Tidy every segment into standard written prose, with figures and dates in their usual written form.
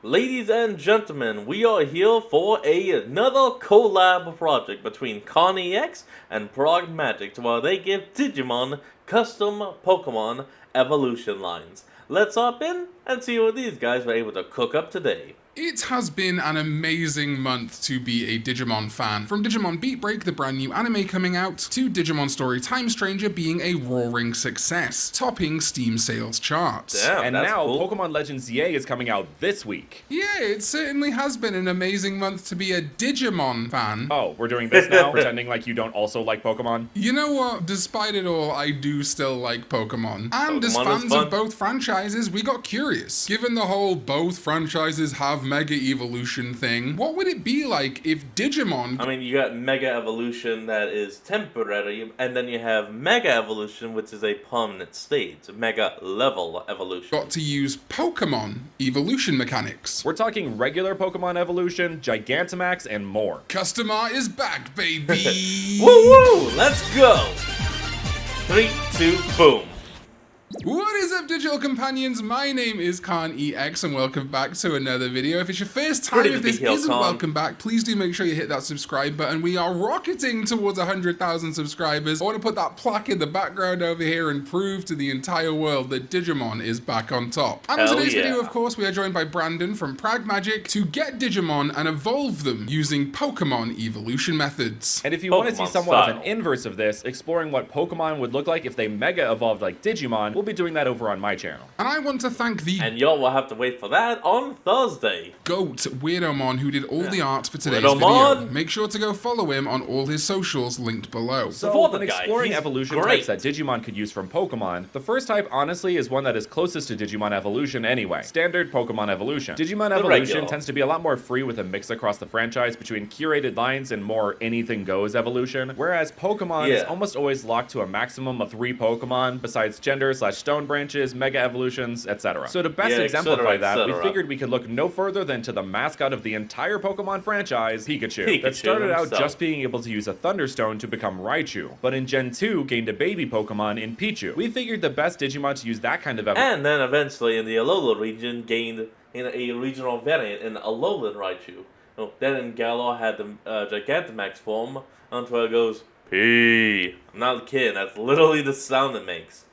Ladies and gentlemen, we are here for another collab project between ConEX and Prog Magic while they give Digimon custom Pokemon evolution lines. Let's hop in and see what these guys were able to cook up today. It has been an amazing month to be a Digimon fan. From Digimon Beat Break, the brand new anime coming out, to Digimon Story Time Stranger being a roaring success, topping Steam sales charts. Damn, And that's now cool. Pokemon Legends EA is coming out this week. Yeah, it certainly has been an amazing month to be a Digimon fan. Oh, we're doing this now, pretending like you don't also like Pokemon? You know what? Despite it all, I do still like Pokemon. And as Pokemon is fans fun. of both franchises, we got curious. Given the whole both franchises have Mega Evolution thing, what would it be like if Digimon... I mean, you got Mega Evolution that is temporary, and then you have Mega Evolution, which is a permanent state. Mega Level Evolution. got to use Pokemon evolution mechanics. We're talking regular Pokemon evolution, Gigantamax, and more. Custom art is back, baby! Woo woo! Let's go! 3, 2, boom. What is up, digital companions? My name is ConEX, and welcome back to another video. If it's your first time, Pretty if this big deal, isn't Con. welcome back, please do make sure you hit that subscribe button. We are rocketing towards 100,000 subscribers. I want to put that plaque in the background over here and prove to the entire world that Digimon is back on top. And in Hell today's yeah. video, of course, we are joined by Brandon from Prag Magic to get Digimon and evolve them using Pokemon evolution methods. And if you want to see Pokemon somewhat of style. an inverse of this, exploring what Pokemon would look like if they Mega evolved like Digimon, we'll be doing that over on my channel. And I want to thank the And y'all will have to wait for that on Thursday. GOAT Weirdomon who did all the art for today's Weirdomon. video. Make sure to go follow him on all his socials linked below. So, Support when the guy. exploring He's evolution great. types that Digimon could use from Pokemon, the first type honestly is one that is closest to Digimon evolution anyway. Standard Pokemon evolution. Digimon evolution regular. tends to be a lot more free with a mix across the franchise between curated lines and more anything goes evolution, whereas Pokemon is Yeah. almost always locked to a maximum of 3 Pokemon besides gender/stone branches, Mega evolutions, etc. So to best Yeah, et exemplify cetera, that, et we cetera. figured we could look no further than to the mascot of the entire Pokemon franchise, Pikachu. That Pikachu started out himself. just being able to use a Thunderstone to become Raichu, but in Gen 2 gained a baby Pokemon in Pichu. We figured the best Digimon to use that kind of evolution. And then eventually in the Alola region gained a regional variant in Alolan Raichu. Then in Galar had the Gigantamax form until it goes P. I'm not kidding, that's literally the sound it makes.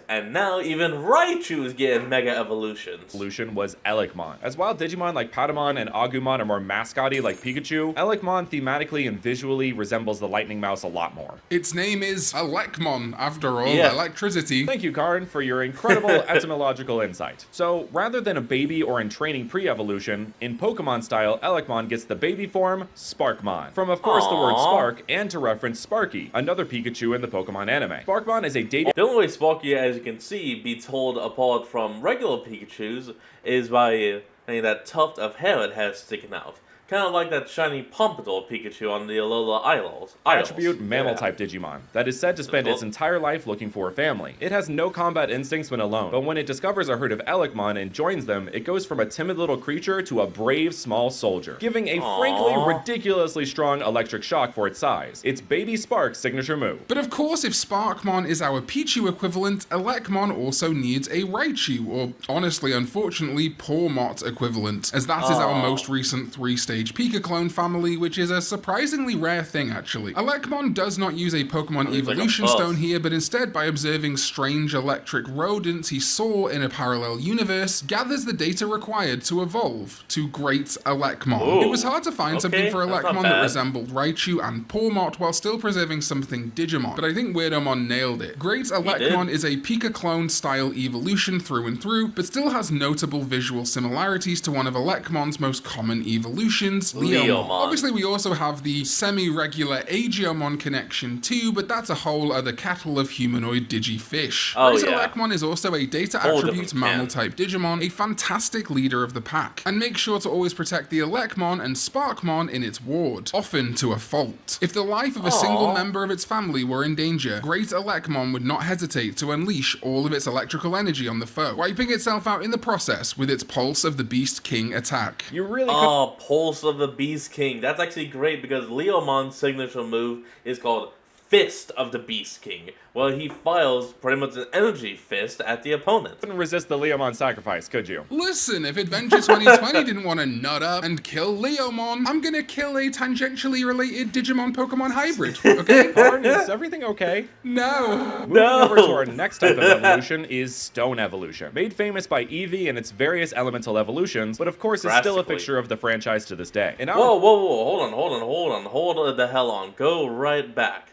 And now even Raichu is getting Mega Evolutions. Evolution was Elecmon. As while Digimon like Patamon and Agumon are more mascotty like Pikachu, Elecmon thematically and visually resembles the Lightning Mouse a lot more. Its name is Elecmon, after all, Yeah. electricity. Thank you, Karn, for your incredible etymological insight. So, rather than a baby or in training pre-evolution, in Pokemon style, Elecmon gets the baby form, Sparkmon. From, of course, the word Aww. spark, and to reference Sparky, another Pikachu in the Pokemon anime. Sparkmon is a data The only way Sparky, as you can see, be told apart from regular Pikachus is by that tuft of hair it has sticking out. Kind of like that shiny pompadour Pikachu on the Alola Isles. attribute Yeah. mammal-type Digimon that is said to spend its entire life looking for a family. It has no combat instincts when alone, but when it discovers a herd of Elecmon and joins them, it goes from a timid little creature to a brave small soldier, giving a frankly Aww. ridiculously strong electric shock for its size. It's Baby Spark's signature move. But of course, if Sparkmon is our Pichu equivalent, Elecmon also needs a Raichu, or honestly, unfortunately, Pawmot equivalent, as that is our Aw. most recent 3-stage Pika clone family, which is a surprisingly rare thing, actually. Elecmon does not use a Pokemon It's like a evolution buzz. stone here, but instead, by observing strange electric rodents he saw in a parallel universe, gathers the data required to evolve to Great Elecmon. Ooh. It was hard to find something Okay, for that's not Elecmon that bad. resembled Raichu and Pawmot while still preserving something Digimon, but I think Weirdomon nailed it. Great Elecmon is a Pika clone style evolution through and through, but still has notable visual similarities to one of Elecmon's most common evolutions, Leomon. Obviously, we also have the semi-regular Aegiomon connection too, but that's a whole other kettle of humanoid digifish. Oh, Great yeah. Elecmon is also a data Whole attribute different mammal can. type Digimon, a fantastic leader of the pack, and make sure to always protect the Elecmon and Sparkmon in its ward, often to a fault. If the life of a single Aw. member of its family were in danger, Great Elecmon would not hesitate to unleash all of its electrical energy on the foe, wiping itself out in the process with its Pulse of the Beast King attack. You really could Pulse of the Beast King. That's actually great because Leomon's signature move is called fist of the Beast King, while he files pretty much an energy fist at the opponent. Couldn't resist the Leomon sacrifice, could you? Listen, if Adventure 2020 didn't want to nut up and kill Leomon, I'm gonna kill a tangentially related Digimon-Pokemon hybrid, okay? Karn, is everything okay? No. Moving over to our next type of evolution is Stone Evolution. Made famous by Eevee and its various elemental evolutions, but of course is still a fixture of the franchise to this day. Whoa, hold the hell on. Go right back.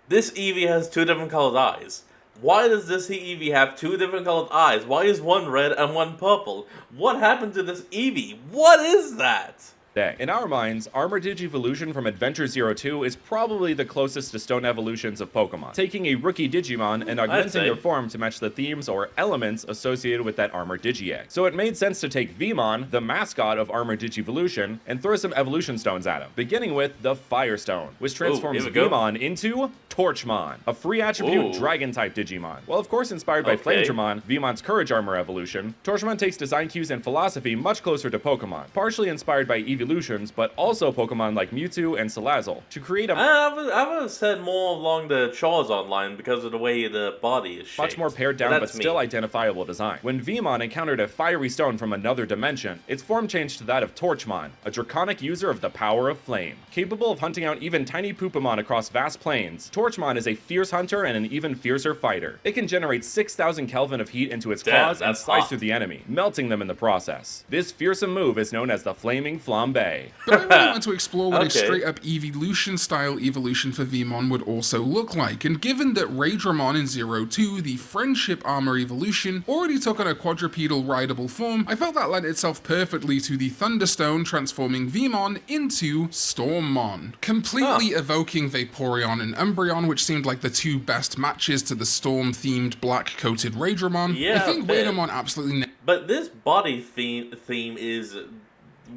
This Eevee has 2 different colored eyes. Why does this Eevee have 2 different colored eyes? Why is one red and one purple? What happened to this Eevee? What is that? In our minds, Armor Digivolution from Adventure 02 is probably the closest to Stone Evolutions of Pokemon, taking a rookie Digimon and augmenting their form to match the themes or elements associated with that Armor Digi-Egg. So it made sense to take Veemon, the mascot of Armor Digivolution, and throw some evolution stones at him, beginning with the Fire Stone, which transforms Veemon into Torchmon, a free attribute Dragon-type Digimon. Well, of course inspired by Flamedramon, Veemon's Courage Armor evolution, Torchmon takes design cues and philosophy much closer to Pokemon, partially inspired by evolutions, but also Pokemon like Mewtwo and Salazzle, to create a I would have said more along the Charizard line because of the way the body is shaped. much more pared down but still identifiable design. When Veemon encountered a fiery stone from another dimension, its form changed to that of Torchmon, a draconic user of the power of flame. Capable of hunting out even tiny Poopamon across vast plains, Torchmon is a fierce hunter and an even fiercer fighter. It can generate 6,000 Kelvin of heat into its claws and slice through the enemy, melting them in the process. This fearsome move is known as the Flaming Flambe. But I really want to explore what a straight-up evolution-style evolution for Veemon would also look like, and given that Raidramon in 02, the Friendship Armor evolution, already took on a quadrupedal rideable form, I felt that lent itself perfectly to the Thunderstone transforming Veemon into Stormmon, completely evoking Vaporeon and Umbreon, which seemed like the 2 best matches to the Storm-themed black-coated Raidramon. Yeah, I think Raidramon absolutely... But this body theme is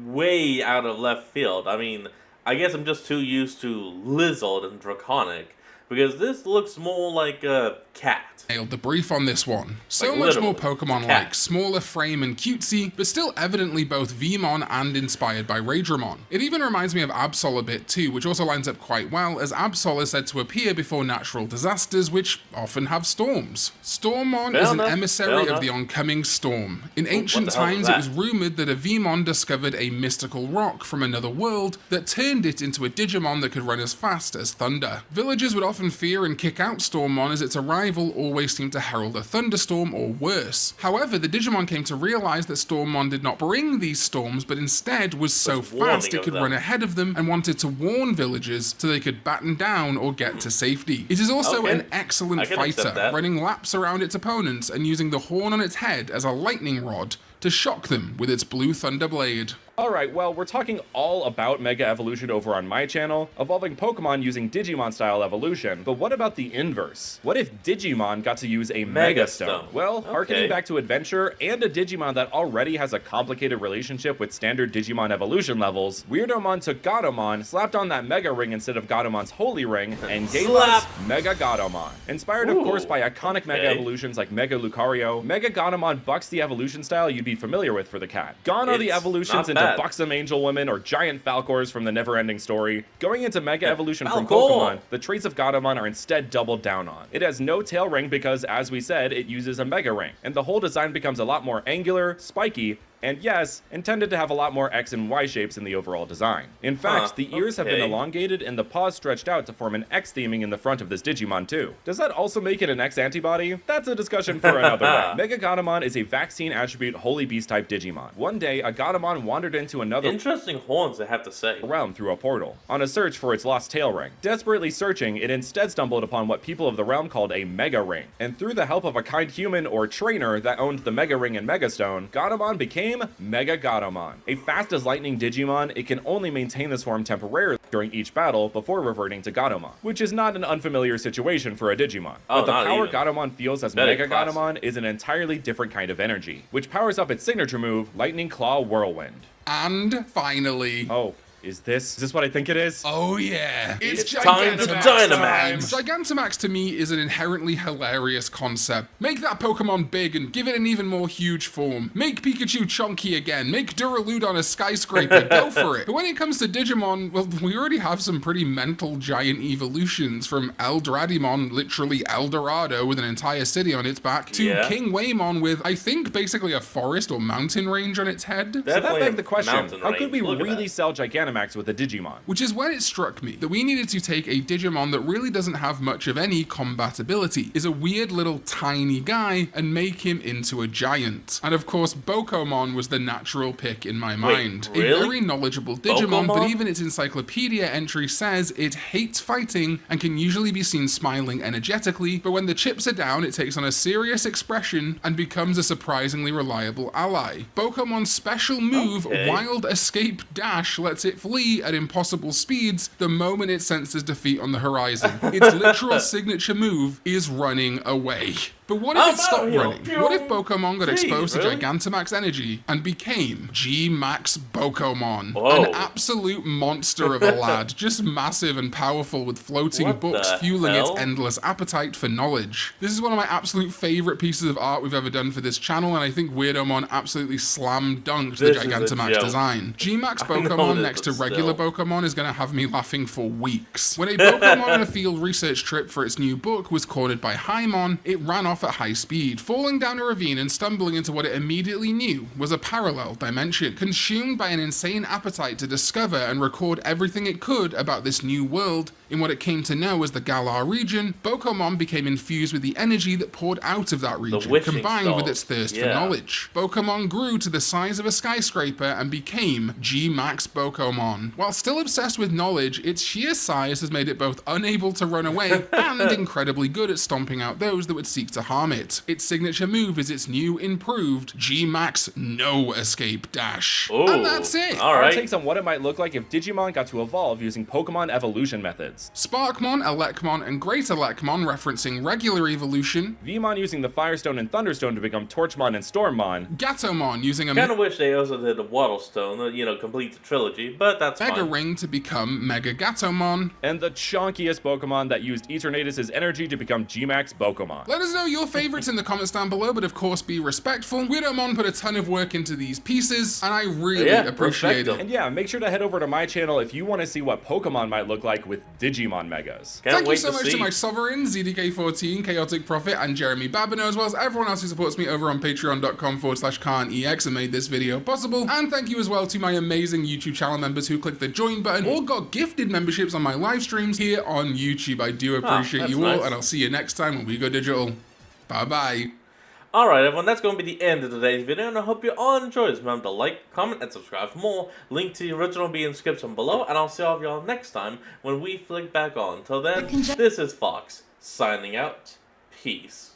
way out of left field. I mean, I guess I'm just too used to Lizard and Draconic, because this looks more like a cat. Nailed the brief on this one. So Like, much more literally, Pokemon-like, smaller frame and cutesy, but still evidently both Veemon and inspired by Raidramon. It even reminds me of Absol a bit too, which also lines up quite well, as Absol is said to appear before natural disasters, which often have storms. Stormmon is an emissary of the oncoming storm. In ancient times, it was rumored that a Veemon discovered a mystical rock from another world that turned it into a Digimon that could run as fast as thunder. Villagers would often fear and kick out Stormmon as its arrival always seemed to herald a thunderstorm or worse. However, the Digimon came to realize that Stormmon did not bring these storms, but instead was so fast it could run ahead of them and wanted to warn villagers so they could batten down or get to safety. It is also an excellent fighter, running laps around its opponents and using the horn on its head as a lightning rod to shock them with its blue thunder blade. Alright, well, we're talking all about Mega Evolution over on my channel, evolving Pokemon using Digimon-style evolution, but what about the inverse? What if Digimon got to use a Mega Stone? Well, harkening back to Adventure, and a Digimon that already has a complicated relationship with standard Digimon evolution levels, Weirdomon took Gatomon, slapped on that Mega Ring instead of Gatomon's Holy Ring, and gave us Mega Gatomon. Inspired, of course, by iconic Mega evolutions like Mega Lucario, Mega Gatomon bucks the evolution style you'd be familiar with for the cat. Gone are the evolutions into buxom angel women or giant Falcors from the Never-Ending Story. Going into Mega Evolution from Pokemon, the traits of Gatomon are instead doubled down on. It has no tail ring because, as we said, it uses a Mega Ring, and the whole design becomes a lot more angular, spiky, and yes, intended to have a lot more X and Y shapes in the overall design. In fact, the ears have been elongated and the paws stretched out to form an X theming in the front of this Digimon too. Does that also make it an X antibody? That's a discussion for another day. Mega Gatomon is a vaccine attribute Holy Beast type Digimon. One day, a Gatomon wandered into another interesting horns, I have to say, realm through a portal, on a search for its lost tail ring. Desperately searching, it instead stumbled upon what people of the realm called a Mega Ring, and through the help of a kind human or trainer that owned the Mega Ring and Mega Stone, Gatomon became Mega Gatomon. A fast as lightning Digimon, it can only maintain this form temporarily during each battle before reverting to Gatomon, which is not an unfamiliar situation for a Digimon. But the power Gatomon feels as Mega Gatomon is an entirely different kind of energy, which powers up its signature move, Lightning Claw Whirlwind. And finally... Is this what I think it is? Oh yeah, It's time to Dynamax! Gigantamax to me is an inherently hilarious concept. Make that Pokemon big and give it an even more huge form. Make Pikachu chunky again. Make Duraludon a skyscraper. Go for it. But when it comes to Digimon, well, we already have some pretty mental giant evolutions, from Eldradimon, literally El Dorado with an entire city on its back, to King Waymon with, I think, basically a forest or mountain range on its head. So that begs the question, how could we Look at really that. sell Gigantamax with a Digimon? Which is when it struck me that we needed to take a Digimon that really doesn't have much of any combat ability, is a weird little tiny guy, and make him into a giant. And of course, Bokomon was the natural pick in my mind. really? A very knowledgeable Digimon, but Bokomon? even its encyclopedia entry says it hates fighting and can usually be seen smiling energetically, but when the chips are down, it takes on a serious expression and becomes a surprisingly reliable ally. Bokomon's special move, Wild Escape Dash, lets it flee at impossible speeds the moment it senses defeat on the horizon. Its literal signature move is running away. But what if it stopped running? What if Bokomon got exposed to Gigantamax energy and became G-Max Bokomon? An absolute monster of a lad, just massive and powerful with floating books fueling its endless appetite for knowledge. This is one of my absolute favorite pieces of art we've ever done for this channel, and I think Weirdomon absolutely slam dunked the Gigantamax design. G-Max Bokomon next to regular Bokomon is going to have me laughing for weeks. When a Bokomon on a field research trip for its new book was cornered by Haimon, it ran off at high speed, falling down a ravine and stumbling into what it immediately knew was a parallel dimension. Consumed by an insane appetite to discover and record everything it could about this new world in what it came to know as the Galar region, Bokomon became infused with the energy that poured out of that region, combined with its thirst for knowledge. Bokomon grew to the size of a skyscraper and became G-Max Bokomon. While still obsessed with knowledge, its sheer size has made it both unable to run away and incredibly good at stomping out those that would seek to harm it. Its signature move is its new, improved G-Max No Escape Dash. Ooh, and that's it. Our takes on what it might look like if Digimon got to evolve using Pokemon evolution methods. Sparkmon, Elecmon, and Great Elecmon referencing regular evolution. Vmon using the Firestone and Thunderstone to become Torchmon and Stormmon. Gatomon using a Kinda wish they also did the Waddlestone, you know, complete the trilogy, but that's Mega fine. Ring to become Mega Gatomon. And the chunkiest Pokemon that used Eternatus' energy to become G-Max Bokomon. Let us know your favorites in the comments down below, but of course be respectful. Weirdomon put a ton of work into these pieces, and I really appreciate it. And yeah, make sure to head over to my channel if you want to see what Pokemon might look like with Digimon Megas. Thank you so much to my Sovereigns, ZDK14, Chaotic Prophet, and Jeremy Babino, as well as everyone else who supports me over on patreon.com/KhanEX and made this video possible. And thank you as well to my amazing YouTube channel members who clicked the join button or got gifted memberships on my live streams here on YouTube. I do appreciate you all, and I'll see you next time when we go digital. Bye-bye. Alright everyone, that's going to be the end of today's video, and I hope you all enjoyed. Remember to like, comment, and subscribe for more. Link to the original be in the description below, and I'll see all of y'all next time when we flick back on. Until then, this is Fox, signing out. Peace.